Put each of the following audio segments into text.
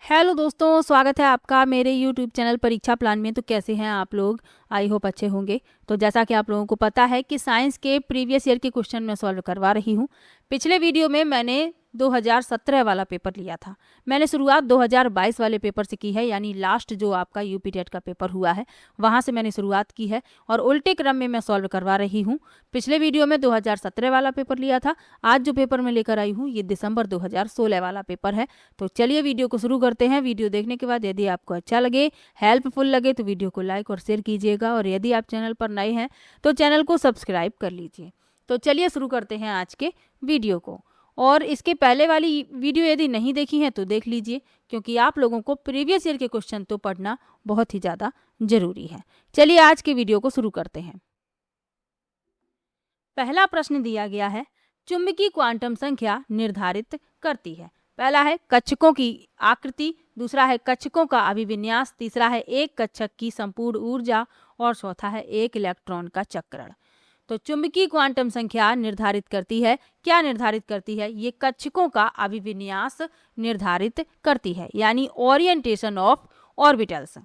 Hello दोस्तों, स्वागत है आपका मेरे यूट्यूब चैनल परीक्षा प्लान में। तो कैसे हैं आप लोग? आई होप अच्छे होंगे। तो जैसा कि आप लोगों को पता है कि साइंस के प्रीवियस ईयर के क्वेश्चन मैं सॉल्व करवा रही हूं। पिछले वीडियो में मैंने 2017 वाला पेपर लिया था। मैंने शुरुआत 2022 वाले पेपर से की है, यानी लास्ट जो आपका यूपी टेट का पेपर हुआ है वहाँ से मैंने शुरुआत की है और उल्टे क्रम में मैं सॉल्व करवा रही हूँ। पिछले वीडियो में 2017 वाला पेपर लिया था। आज जो पेपर मैं लेकर आई हूँ ये दिसंबर 2016 वाला पेपर है। तो चलिए वीडियो को शुरू करते हैं। वीडियो देखने के बाद यदि आपको अच्छा लगे, हेल्पफुल लगे तो वीडियो को लाइक और शेयर कीजिएगा, और यदि आप चैनल पर नए हैं तो चैनल को सब्सक्राइब कर लीजिए। तो चलिए शुरू करते हैं आज के वीडियो को। और इसके पहले वाली वीडियो यदि नहीं देखी है तो देख लीजिए, क्योंकि आप लोगों को प्रीवियस ईयर के क्वेश्चन तो पढ़ना बहुत ही ज़्यादा जरूरी है। चलिए आज के वीडियो को शुरू करते हैं। पहला प्रश्न दिया गया है, चुंबकीय क्वांटम संख्या निर्धारित करती है। पहला है कक्षकों की आकृति, दूसरा है कक्षकों का अभिविन्यास, तीसरा है एक कक्षक की संपूर्ण ऊर्जा, और चौथा है एक इलेक्ट्रॉन का चक्रण। तो चुंबकीय क्वांटम संख्या निर्धारित करती है, क्या निर्धारित करती है? ये कक्षकों का अभिविन्यास निर्धारित करती है, यानी ओरिएंटेशन ऑफ ऑर्बिटल्स।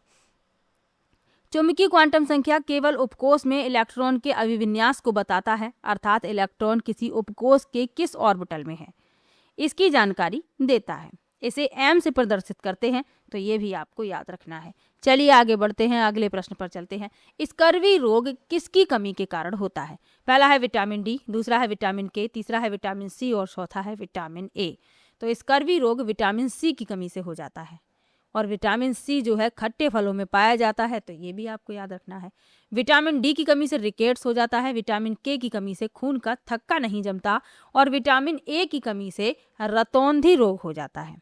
चुंबकीय क्वांटम संख्या केवल उपकोष में इलेक्ट्रॉन के अभिविन्यास को बताता है, अर्थात इलेक्ट्रॉन किसी उपकोष के किस ऑर्बिटल में है इसकी जानकारी देता है। इसे एम से प्रदर्शित करते हैं, तो ये भी आपको याद रखना है। चलिए आगे बढ़ते हैं, अगले प्रश्न पर चलते हैं। स्कर्वी रोग किसकी कमी के कारण होता है? पहला है विटामिन डी, दूसरा है विटामिन के, तीसरा है विटामिन सी और चौथा है विटामिन ए। तो स्कर्वी रोग विटामिन सी की कमी से हो जाता है, और विटामिन सी जो है खट्टे फलों में पाया जाता है, तो ये भी आपको याद रखना है। विटामिन डी की कमी से रिकेट्स हो जाता है, विटामिन के की कमी से खून का थक्का नहीं जमता, और विटामिन ए की कमी से रतौंधी रोग हो जाता है।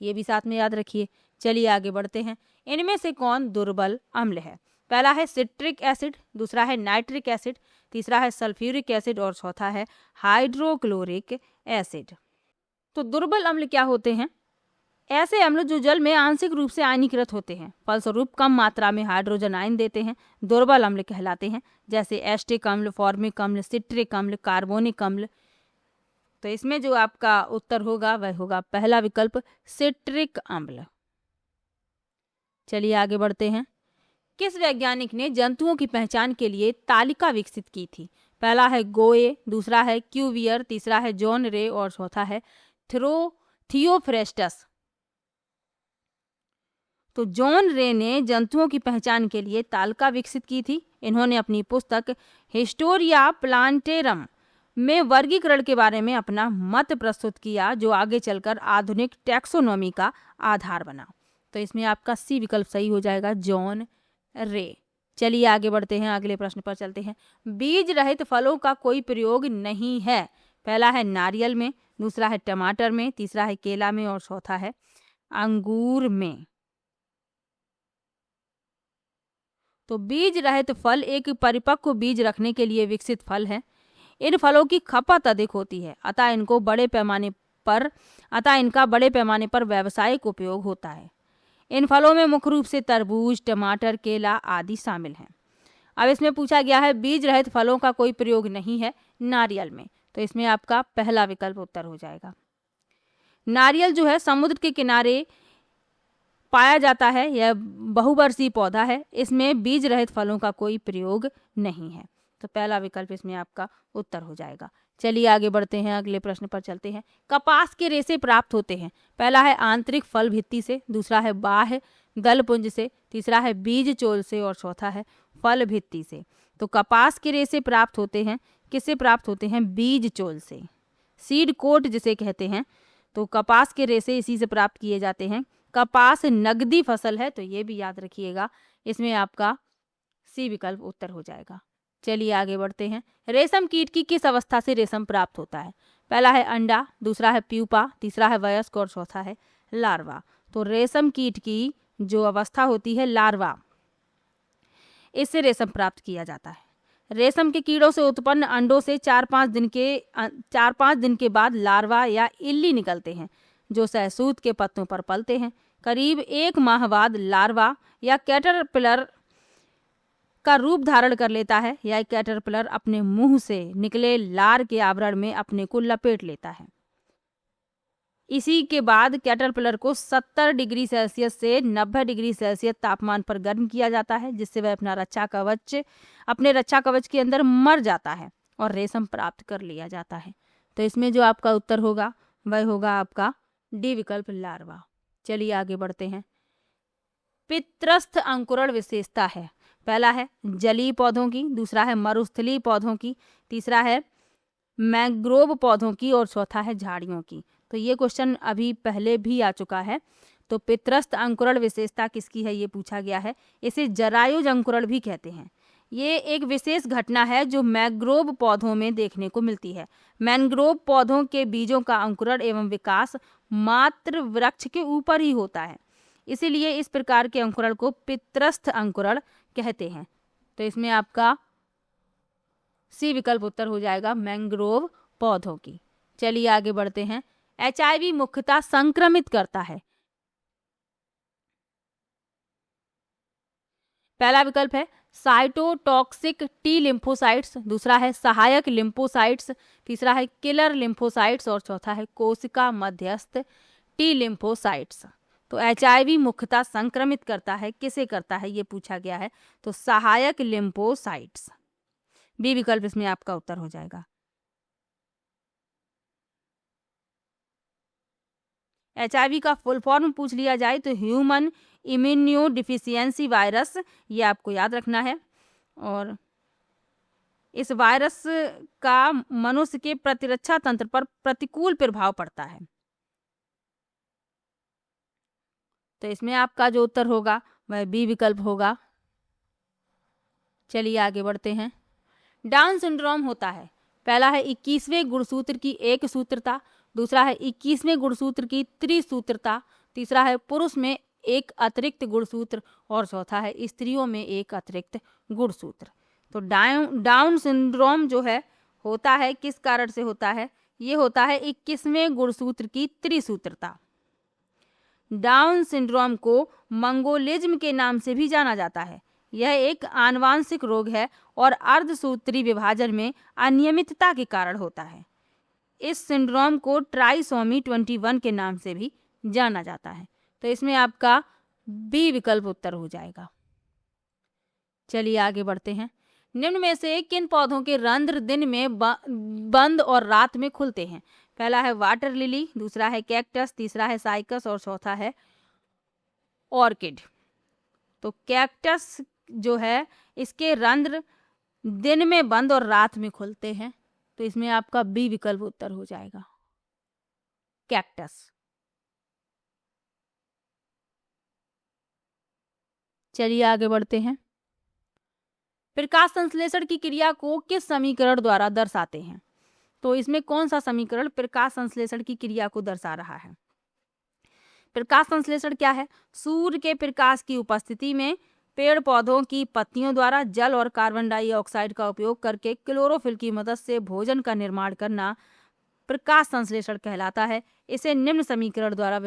ये भी साथ में याद रखिए। चलिए आगे बढ़ते हैं। इनमें से कौन दुर्बल अम्ल है? पहला है सिट्रिक एसिड, दूसरा है नाइट्रिक एसिड, तीसरा है सल्फ्यूरिक एसिड और चौथा है हाइड्रोक्लोरिक एसिड। तो दुर्बल अम्ल क्या होते हैं? ऐसे अम्ल जो जल में आंशिक रूप से आयनीकृत होते हैं, फलस्वरूप कम मात्रा में हाइड्रोजन आयन देते हैं, दुर्बल अम्ल कहलाते हैं। जैसे एस्टिक अम्ल, फॉर्मिक अम्ल, सिट्रिक अम्ल, कार्बोनिक अम्ल। तो इसमें जो आपका उत्तर होगा वह होगा पहला विकल्प, सिट्रिक अम्ल। चलिए आगे बढ़ते हैं। किस वैज्ञानिक ने जंतुओं की पहचान के लिए तालिका विकसित की थी? पहला है गोए, दूसरा है क्यूवियर, तीसरा है जॉन रे और चौथा है थियोफ्रेस्टस। तो जॉन रे ने जंतुओं की पहचान के लिए तालिका विकसित की थी। इन्होंने अपनी पुस्तक हिस्टोरिया प्लांटेरम में वर्गीकरण के बारे में अपना मत प्रस्तुत किया, जो आगे चलकर आधुनिक टैक्सोनॉमी का आधार बना। तो इसमें आपका सी विकल्प सही हो जाएगा, जॉन रे। चलिए आगे बढ़ते हैं, अगले प्रश्न पर चलते हैं। बीज रहित फलों का कोई प्रयोग नहीं है। पहला है नारियल में, दूसरा है टमाटर में, तीसरा है केला में और चौथा है अंगूर में। तो बीज रहित फल एक परिपक्व बीज रखने के लिए विकसित फल है। इन फलों की खपत अधिक होती है, अतः इनका बड़े पैमाने पर व्यावसायिक उपयोग होता है। इन फलों में मुख्य रूप से तरबूज, टमाटर, केला आदि शामिल हैं। अब इसमें पूछा गया है बीज रहित फलों का कोई प्रयोग नहीं है नारियल में, तो इसमें आपका पहला विकल्प उत्तर हो जाएगा। नारियल जो है समुद्र के किनारे पाया जाता है, यह बहुवर्षीय पौधा है, इसमें बीज रहित फलों का कोई प्रयोग नहीं है। तो पहला विकल्प इसमें आपका उत्तर हो जाएगा। चलिए आगे बढ़ते हैं, अगले प्रश्न पर चलते हैं। कपास के रेशे प्राप्त होते हैं। पहला है आंतरिक फल भित्ति से, दूसरा है बाह्य दलपुंज से, तीसरा है बीज चोल से और चौथा है फल भित्ति से। तो कपास के रेशे प्राप्त होते हैं, किससे प्राप्त होते हैं? बीज चोल से, सीड कोट जिसे कहते हैं। तो कपास के रेशे इसी से प्राप्त किए जाते हैं। कपास नगदी फसल है, तो ये भी याद रखिएगा। इसमें आपका सी विकल्प उत्तर हो जाएगा। चलिए आगे बढ़ते हैं। रेशम कीट की किस अवस्था से रेशम प्राप्त होता है? पहला है अंडा, दूसरा है प्यूपा, तीसरा है वयस्क और चौथा है लार्वा। तो रेशम कीट की जो अवस्था होती है लार्वा, इससे रेशम प्राप्त किया जाता है। रेशम के कीड़ों से उत्पन्न अंडों से 4-5 दिन के बाद लार्वा या इल्ली निकलते हैं, जो सहसूत के पत्तों पर पलते हैं। करीब 1 माह बाद लार्वा या कैटरपिलर का रूप धारण कर लेता है, या कैटरपिलर अपने मुंह से निकले लार के आवरण में अपने को लपेट लेता है। इसी के बाद कैटरपिलर को 70 डिग्री सेल्सियस से 90 डिग्री सेल्सियस तापमान पर गर्म किया जाता है, जिससे वह अपने रक्षा कवच के अंदर मर जाता है और रेशम प्राप्त कर लिया जाता है। तो इसमें जो आपका उत्तर होगा वह होगा आपका डी विकल्प, लार्वा। चलिए आगे बढ़ते हैं। पित्रस्थ अंकुरण विशेषता है। पहला है जलीय पौधों की, दूसरा है मरुस्थलीय पौधों की, तीसरा है मैंग्रोव पौधों की और चौथा है झाड़ियों की। तो ये क्वेश्चन अभी पहले भी आ चुका है। तो पित्रस्थ अंकुरण विशेषता किसकी है ये पूछा गया है। इसे जरायुज अंकुरण भी कहते हैं। ये एक विशेष घटना है जो मैंग्रोव पौधों में देखने को मिलती है। मैंग्रोव पौधों के बीजों का अंकुरण एवं विकास मात्र वृक्ष के ऊपर ही होता है, इसीलिए इस प्रकार के अंकुरण को पित्रस्थ अंकुरण कहते हैं। तो इसमें आपका सी विकल्प उत्तर हो जाएगा, मैंग्रोव पौधों की। चलिए आगे बढ़ते हैं। एचआईवी मुख्यतः संक्रमित करता है। पहला विकल्प है साइटोटॉक्सिक टी लिम्फोसाइट्स, दूसरा है सहायक लिम्फोसाइट्स, तीसरा है किलर लिम्फोसाइट्स और चौथा है कोशिका मध्यस्थ टी लिम्फोसाइट्स। तो एचआईवी मुख्यतः संक्रमित करता है, किसे करता है ये पूछा गया है। तो सहायक लिम्फोसाइट्स, बी विकल्प इसमें आपका उत्तर हो जाएगा। एचआईवी का फुल फॉर्म पूछ लिया जाए तो ह्यूमन इम्यूनो डिफिशियंसी वायरस, ये आपको याद रखना है। और इस वायरस का मनुष्य के प्रतिरक्षा तंत्र पर प्रतिकूल प्रभाव पड़ता है। तो इसमें आपका जो उत्तर होगा वह बी विकल्प होगा। चलिए आगे बढ़ते हैं। डाउन सिंड्रोम होता है। पहला है 21वें गुणसूत्र की एक सूत्रता, दूसरा है 21वें गुणसूत्र की त्रिसूत्रता, तीसरा है पुरुष में एक अतिरिक्त गुणसूत्र और चौथा है स्त्रियों में एक अतिरिक्त गुणसूत्र। तो डाउन सिंड्रोम जो है होता है किस कारण से होता है, ये होता है 21वें गुणसूत्र की त्रिसूत्रता। डाउन सिंड्रोम को मंगोलिज्म के नाम से भी जाना जाता है। यह एक आनुवांशिक रोग है और अर्धसूत्री विभाजन में अनियमितता के कारण होता है। इस सिंड्रोम को ट्राइसोमी 21 के नाम से भी जाना जाता है। तो इसमें आपका बी विकल्प उत्तर हो जाएगा। चलिए आगे बढ़ते हैं। निम्न में से किन पौधों के रंध्र दिन में बंद और रात में खुलते हैं। पहला है वाटर लिली, दूसरा है कैक्टस, तीसरा है साइकस और चौथा है ऑर्किड। तो कैक्टस जो है इसके रंध्र दिन में बंद और रात में खुलते हैं। तो इसमें आपका बी विकल्प उत्तर हो जाएगा, कैक्टस। चलिए आगे बढ़ते हैं। प्रकाश संश्लेषण की क्रिया को किस समीकरण द्वारा दर्शाते हैं। तो इसमें कौन सा समीकरण प्रकाश संश्लेषण की क्रिया को दर्शा रहा है। प्रकाश संश्लेषण क्या है, सूर्य के प्रकाश की उपस्थिति में पेड़ पौधों की पत्तियों द्वारा जल और कार्बन डाइऑक्साइड का उपयोग करके क्लोरोफिल की मदद से भोजन का निर्माण करना प्रकाश संश्लेषण कहलाता है। इसे निम्न समीकरण द्वारा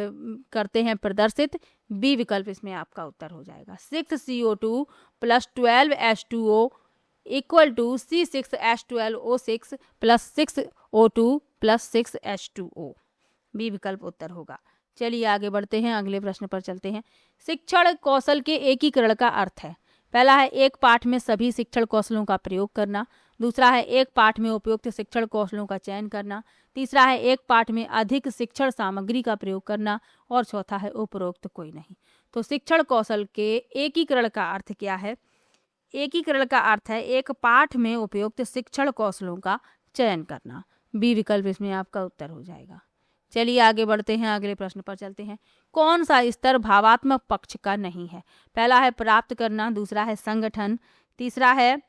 करते हैं प्रदर्शित। बी विकल्प इसमें आपका उत्तर हो जाएगा, 6CO2 + 12H2O = C6H12O6 + 6O2 + 6H2O। B विकल्प उत्तर होगा। चलिए आगे बढ़ते हैं, अगले प्रश्न पर चलते हैं। शिक्षण कौशल के एकीकरण का अर्थ है। पहला है एक पाठ में सभी शिक्षण कौशलों का प्रयोग करना, दूसरा है एक पाठ में उपयुक्त शिक्षण कौशलों का चयन करना, तीसरा है एक पाठ में अधिक शिक्षण सामग्री का प्रयोग करना और चौथा है उपरोक्त कोई नहीं। तो शिक्षण कौशल के एकीकरण का अर्थ क्या है। एकीकरण का अर्थ है एक पाठ में उपयुक्त शिक्षण कौशलों का चयन करना। बी विकल्प इसमें आपका उत्तर हो जाएगा। चलिए आगे बढ़ते हैं, अगले प्रश्न पर चलते हैं। कौन सा स्तर भावात्मक पक्ष का नहीं है। पहला है प्राप्त करना, दूसरा है संगठन, तीसरा है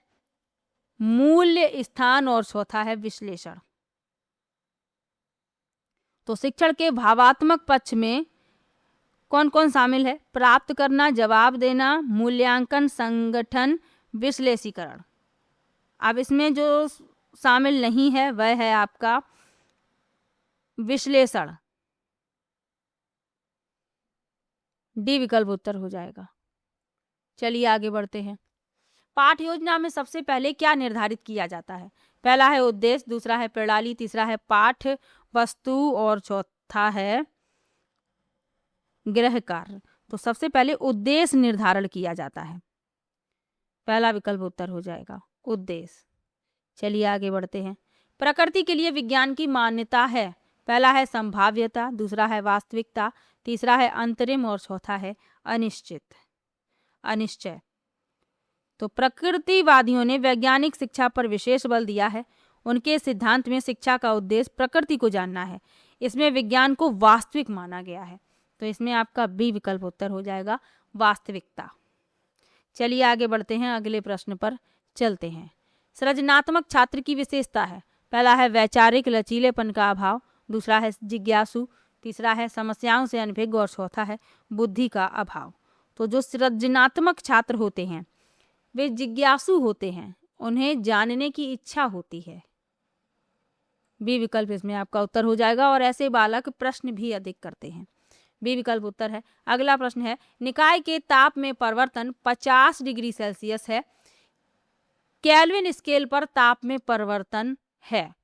मूल्य स्थान और चौथा है विश्लेषण। तो शिक्षण के भावात्मक पक्ष में कौन कौन शामिल है। प्राप्त करना, जवाब देना, मूल्यांकन, संगठन, विश्लेषीकरण। अब इसमें जो शामिल नहीं है वह है आपका विश्लेषण। डी विकल्प उत्तर हो जाएगा। चलिए आगे बढ़ते हैं। पाठ योजना में सबसे पहले क्या निर्धारित किया जाता है। पहला है उद्देश्य, दूसरा है प्रणाली, तीसरा है पाठ वस्तु और चौथा है गृह कार्य। तो सबसे पहले उद्देश्य निर्धारण किया जाता है, पहला विकल्प उत्तर हो जाएगा उद्देश्य। चलिए आगे बढ़ते हैं। प्रकृति के लिए विज्ञान की मान्यता है, पहला है संभाव्यता, दूसरा है वास्तविकता, तीसरा है अंतरिम और चौथा है अनिश्चय। तो प्रकृतिवादियों ने वैज्ञानिक शिक्षा पर विशेष बल दिया है। उनके सिद्धांत में शिक्षा का उद्देश्य प्रकृति को जानना है। इसमें विज्ञान को वास्तविक माना गया है। तो इसमें आपका बी विकल्प उत्तर हो जाएगा वास्तविकता। चलिए आगे बढ़ते हैं, अगले प्रश्न पर चलते हैं। सृजनात्मक छात्र की विशेषता है, पहला है वैचारिक लचीलेपन का अभाव, दूसरा है जिज्ञासु, तीसरा है समस्याओं से अनभिज्ञ और चौथा है बुद्धि का अभाव। तो जो सृजनात्मक छात्र होते हैं वे जिज्ञासु होते हैं, उन्हें जानने की इच्छा होती है। बी विकल्प इसमें आपका उत्तर हो जाएगा और ऐसे बालक प्रश्न भी अधिक करते हैं। बी विकल्प उत्तर है। अगला प्रश्न है, निकाय के ताप में परिवर्तन 50 डिग्री सेल्सियस है, केल्विन स्केल पर ताप में परिवर्तन है।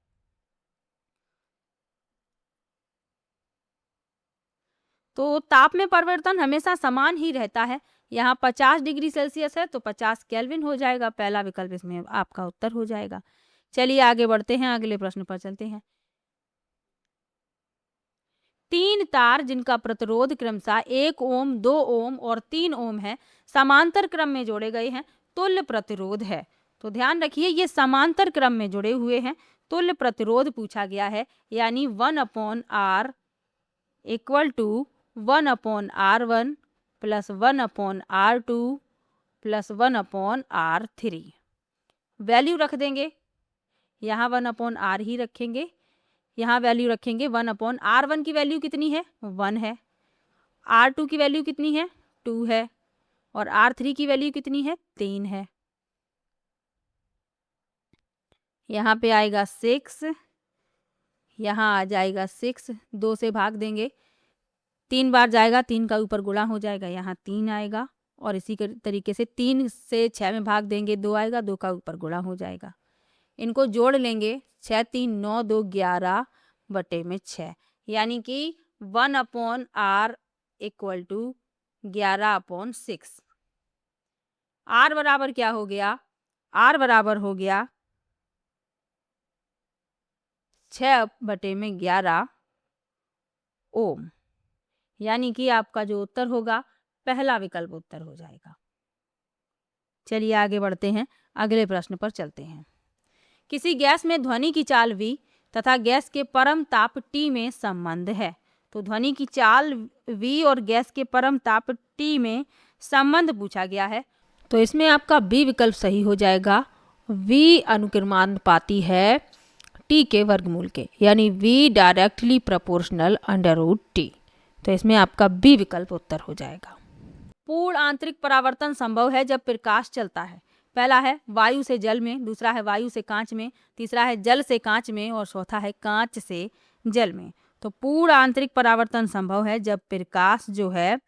तो ताप में परिवर्तन हमेशा समान ही रहता है। यहाँ 50 डिग्री सेल्सियस है तो 50 केल्विन हो जाएगा, पहला विकल्प इसमें आपका उत्तर हो जाएगा। चलिए आगे बढ़ते हैं, अगले प्रश्न पर चलते हैं। 3 तार जिनका प्रतिरोध क्रमशः 1 ओम, 2 ओम और 3 ओम है, समांतर क्रम में जोड़े गए हैं, तुल्य प्रतिरोध है। तो ध्यान रखिए ये समांतर क्रम में जुड़े हुए हैं, तुल्य प्रतिरोध पूछा गया है, यानी 1/R equal to 1/R1 plus 1/R2 plus 1/R3। Value रख देंगे, यहाँ 1/R ही रखेंगे, यहाँ वैल्यू रखेंगे 1/R1 की वैल्यू कितनी है 1 है, R2 की वैल्यू कितनी है 2 है और R3 की वैल्यू कितनी है 3 है। यहाँ पे आएगा 6, यहाँ आ जाएगा 6, 2 से भाग देंगे, 3 बार जाएगा, 3 का ऊपर गुणा हो जाएगा, यहाँ 3 आएगा और इसी तरीके से 3 से 6 में भाग देंगे, 2 आएगा, 2 का ऊपर गुणा हो जाएगा। इनको जोड़ लेंगे, 6 3 9 2 11 बटे में 6, यानी कि 1/R इक्वल टू 11/6। R बराबर क्या हो गया, R बराबर हो गया 6 बटे में 11 ओम, यानी कि आपका जो उत्तर होगा पहला विकल्प उत्तर हो जाएगा। चलिए आगे बढ़ते हैं, अगले प्रश्न पर चलते हैं। किसी गैस में ध्वनि की चाल V तथा गैस के परम ताप T में संबंध है। तो ध्वनि की चाल V और गैस के परम ताप T में संबंध पूछा गया है। तो इसमें आपका B विकल्प सही हो जाएगा। V अनुक्रमानुपाती है T के वर्गमूल के, यानी V डायरेक्टली प्रोपोर्शनल √T। तो इसमें आपका B विकल्प उत्तर हो जाएगा। पूर्ण आंतरिक परावर्तन संभव है जब प्रकाश चलता है, पहला है वायु से जल में, दूसरा है वायु से कांच में, तीसरा है जल से कांच में और चौथा है कांच से जल में। तो पूर्ण आंतरिक परावर्तन संभव है जब प्रकाश जो है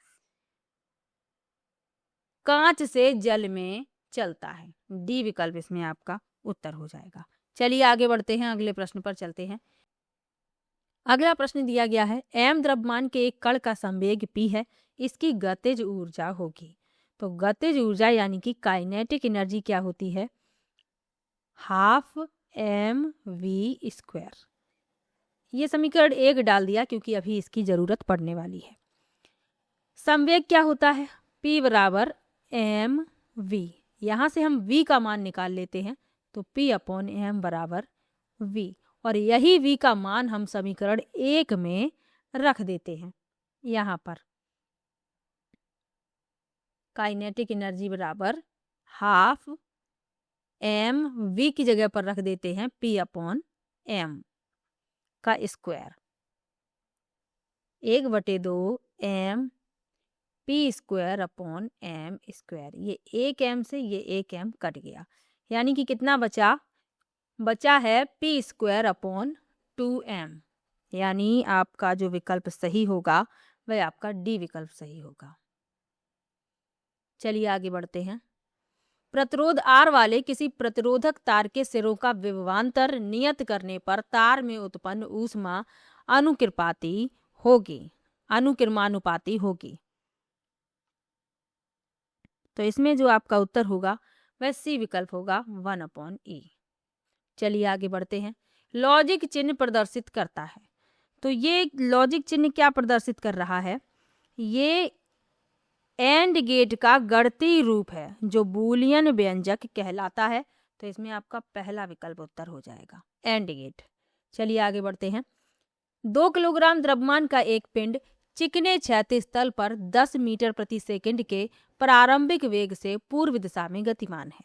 कांच से जल में चलता है। डी विकल्प इसमें आपका उत्तर हो जाएगा। चलिए आगे बढ़ते हैं, अगले प्रश्न पर चलते हैं। अगला प्रश्न दिया गया है, m द्रव्यमान के एक कण का संवेग p है, इसकी गतिज ऊर्जा होगी। तो गतिज ऊर्जा यानी कि काइनेटिक एनर्जी क्या होती है, 12 mv²। ये समीकरण 1 डाल दिया क्योंकि अभी इसकी जरूरत पड़ने वाली है। संवेग क्या होता है, p बराबर mv, यहाँ से हम v का मान निकाल लेते हैं, तो p/m बराबर v, और यही v का मान हम समीकरण 1 में रख देते हैं। यहाँ पर काइनेटिक एनर्जी बराबर 12 mv की जगह पर रख देते हैं p/m का स्क्वायर, 1/2 m p²/m²। ये 1 m से ये 1 m कट गया, यानी कि कितना बचा है p²/2m, यानी आपका जो विकल्प सही होगा वह आपका डी विकल्प सही होगा। चलिए आगे बढ़ते हैं। प्रतिरोध R वाले किसी प्रतिरोधक तार के सिरों का विभवांतर नियत करने पर तार में उत्पन्न ऊष्मा अनुकिरपाती होगी, अनुकिरमानुपाती होगी। तो इसमें जो आपका उत्तर होगा वह सी विकल्प होगा 1/e। चलिए आगे बढ़ते हैं। लॉजिक चिन्ह प्रदर्शित करता है। तो ये लॉजिक चिन्ह क्या प्रदर्शित कर रहा है? ये एंड गेट का गणितीय रूप है जो बूलियन व्यंजक कहलाता है। तो इसमें आपका पहला विकल्प उत्तर हो जाएगा, एंड गेट। चलिए आगे बढ़ते हैं। 2 किलोग्राम द्रव्यमान का एक पिंड चिकने क्षैतिज तल पर 10 मीटर प्रति सेकंड के प्रारंभिक वेग से पूर्व दिशा में गतिमान है।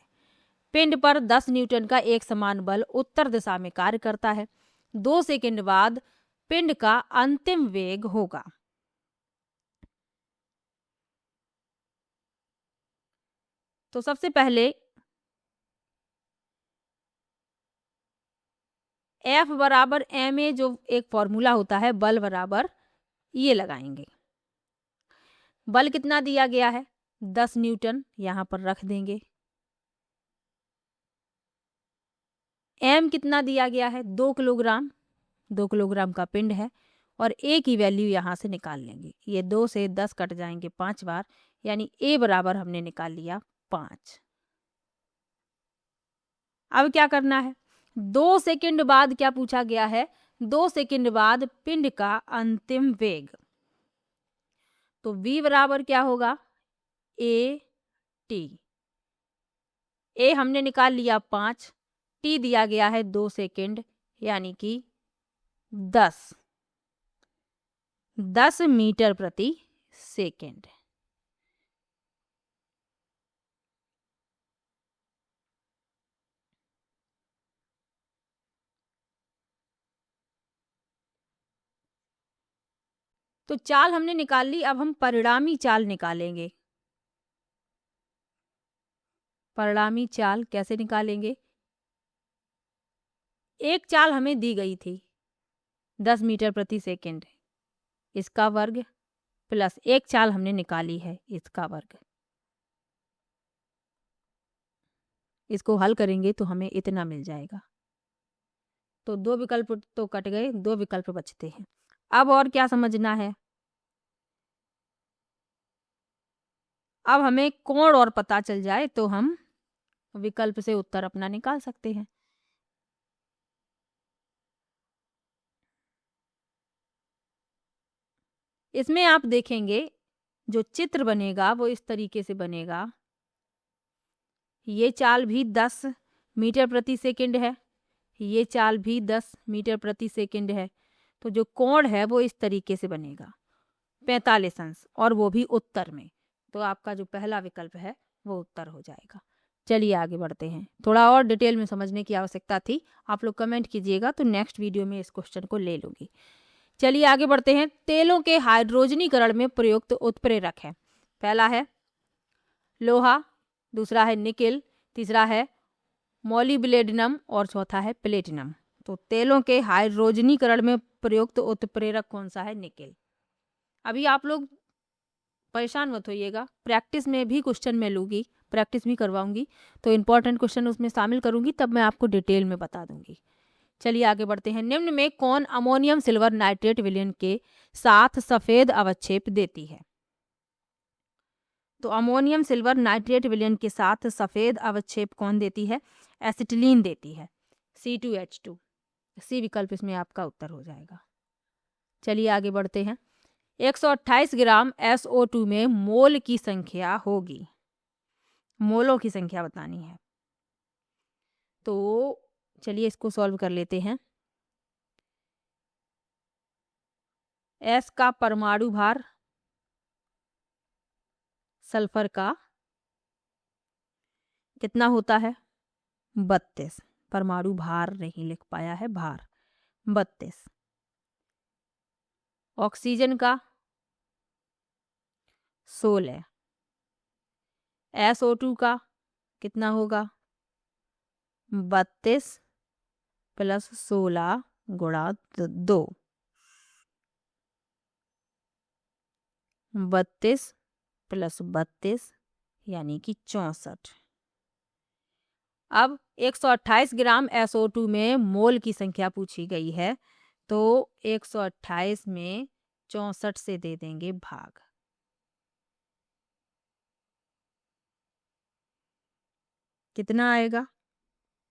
पिंड पर 10 न्यूटन का एक समान बल उत्तर दिशा में कार्य करता है। 2 सेकंड बाद पिंड का अंतिम वेग होगा। तो सबसे पहले F बराबर ma जो एक फॉर्मूला होता है, बल बराबर ये लगाएंगे। बल कितना दिया गया है? 10 न्यूटन, यहाँ पर रख देंगे। m कितना दिया गया है? 2 किलोग्राम। 2 किलोग्राम का पिंड है और a की वैल्यू यहाँ से निकाल लेंगे। ये 2 से 10 कट जाएंगे 5 बार, यानी a बराबर हमने निकाल लिया 5। अब क्या करना है? 2 सेकंड बाद क्या पूछा गया है? 2 सेकंड बाद पिंड का अंतिम वेग। तो v बराबर क्या होगा? a t। a हमने निकाल लिया 5, t दिया गया है 2 सेकंड, यानी कि 10 मीटर प्रति सेकंड। तो चाल हमने निकाल ली। अब हम परिणामी चाल निकालेंगे। परिणामी चाल कैसे निकालेंगे? एक चाल हमें दी गई थी 10 मीटर प्रति सेकंड, इसका वर्ग, प्लस एक चाल हमने निकाली है इसका वर्ग। इसको हल करेंगे तो हमें इतना मिल जाएगा। तो 2 विकल्प तो कट गए, 2 विकल्प बचते हैं। अब और क्या समझना है? अब हमें कोण और पता चल जाए तो हम विकल्प से उत्तर अपना निकाल सकते हैं। इसमें आप देखेंगे जो चित्र बनेगा वो इस तरीके से बनेगा। ये चाल भी 10 मीटर प्रति सेकंड है, ये चाल भी 10 मीटर प्रति सेकंड है। तो जो कोण है वो इस तरीके से बनेगा 45 अंश, और वो भी उत्तर में। तो आपका जो पहला विकल्प है वो उत्तर हो जाएगा। चलिए आगे बढ़ते हैं। थोड़ा और डिटेल में समझने की आवश्यकता थी, आप लोग कमेंट कीजिएगा तो नेक्स्ट वीडियो में इस क्वेश्चन को ले लूँगी। चलिए आगे बढ़ते हैं। तेलों के हाइड्रोजनीकरण में प्रयुक्त उत्प्रेरक है। पहला है लोहा, दूसरा है निकेल, तीसरा है मोलिब्डेनम और चौथा है प्लेटिनम। तो तेलों के हाइड्रोजनीकरण में प्रयुक्त उत्प्रेरक कौन सा है? निकेल। अभी आप लोग परेशान मत होइएगा, प्रैक्टिस में भी क्वेश्चन मैं लूँगी, प्रैक्टिस भी करवाऊंगी, तो इम्पोर्टेंट क्वेश्चन उसमें शामिल करूंगी, तब मैं आपको डिटेल में बता दूंगी। चलिए आगे बढ़ते हैं। निम्न में कौन अमोनियम सिल्वर नाइट्रेट विलयन के साथ सफेद अवक्षेप देती है? तो अमोनियम सिल्वर नाइट्रेट विलयन के साथ सफेद अवक्षेप कौन देती है? एसिटिलीन देती है, C2H2। सी विकल्प इसमें आपका उत्तर हो जाएगा। चलिए आगे बढ़ते हैं। 128 ग्राम SO2 में मोल की संख्या होगी। मोलों की संख्या बतानी है। तो चलिए इसको सॉल्व कर लेते हैं। S का परमाणु भार, सल्फर का कितना होता है? 32। परमाणु भार नहीं लिख पाया है, भार 32। ऑक्सीजन का 16। SO2 का कितना होगा? 32 प्लस 16 गुणा 2, 32 प्लस 32 यानी कि 64। अब 128 ग्राम SO2 में मोल की संख्या पूछी गई है, तो 128 में 64 से दे देंगे भाग। कितना आएगा?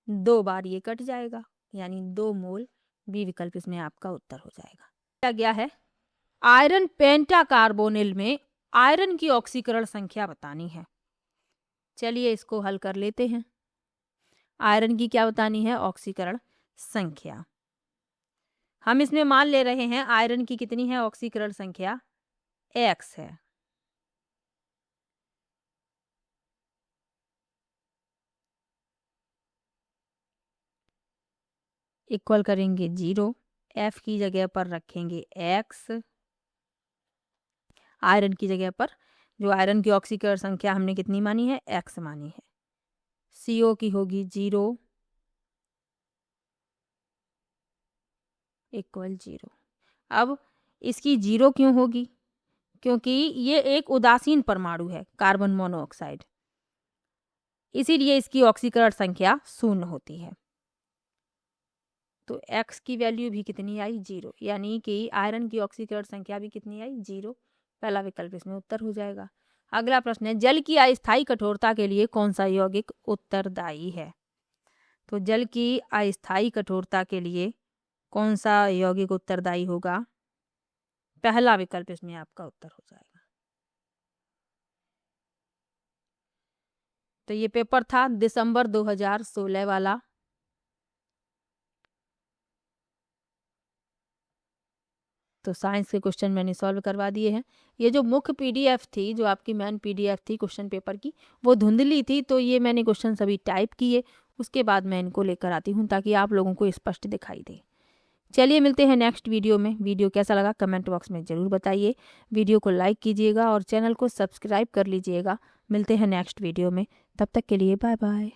2 बार ये कट जाएगा, यानी 2 मोल। बी विकल्प इसमें आपका उत्तर हो जाएगा। क्या गया है, आयरन पेंटाकार्बोनिल में आयरन की ऑक्सीकरण संख्या बतानी है। चलिए इसको हल कर लेते हैं। आयरन की क्या बतानी है? ऑक्सीकरण संख्या। हम इसमें मान ले रहे हैं आयरन की कितनी है ऑक्सीकरण संख्या? x है। इक्वल करेंगे 0, F की जगह पर रखेंगे x, आयरन की जगह पर जो आयरन की ऑक्सीकरण संख्या हमने कितनी मानी है? x मानी है। CO की होगी 0 इक्वल 0। अब इसकी 0 क्यों होगी? क्योंकि ये एक उदासीन परमाणु है, कार्बन मोनोऑक्साइड, इसीलिए इसकी ऑक्सीकरण संख्या 0 होती है। तो x की वैल्यू भी कितनी आई? 0, यानी कि आयरन की ऑक्सीकरण संख्या भी कितनी आई? 0। पहला विकल्प इसमें उत्तर हो जाएगा। अगला प्रश्न है, जल की अस्थायी कठोरता के लिए कौन सा यौगिक उत्तरदायी है? तो जल की अस्थायी कठोरता के लिए कौन सा यौगिक उत्तरदायी होगा? पहला विकल्प इसमें आपका उत्तर हो जाएगा। तो ये पेपर था दिसंबर 2016 वाला। तो साइंस के क्वेश्चन मैंने सॉल्व करवा दिए हैं। ये जो मुख्य पीडीएफ थी, जो आपकी मेन पीडीएफ थी क्वेश्चन पेपर की, वो धुंधली थी, तो ये मैंने क्वेश्चन सभी टाइप किए, उसके बाद मैं इनको लेकर आती हूँ ताकि आप लोगों को स्पष्ट दिखाई दे। चलिए मिलते हैं नेक्स्ट वीडियो में। वीडियो कैसा लगा कमेंट बॉक्स में ज़रूर बताइए। वीडियो को लाइक कीजिएगा और चैनल को सब्सक्राइब कर लीजिएगा। मिलते हैं नेक्स्ट वीडियो में, तब तक के लिए बाय बाय।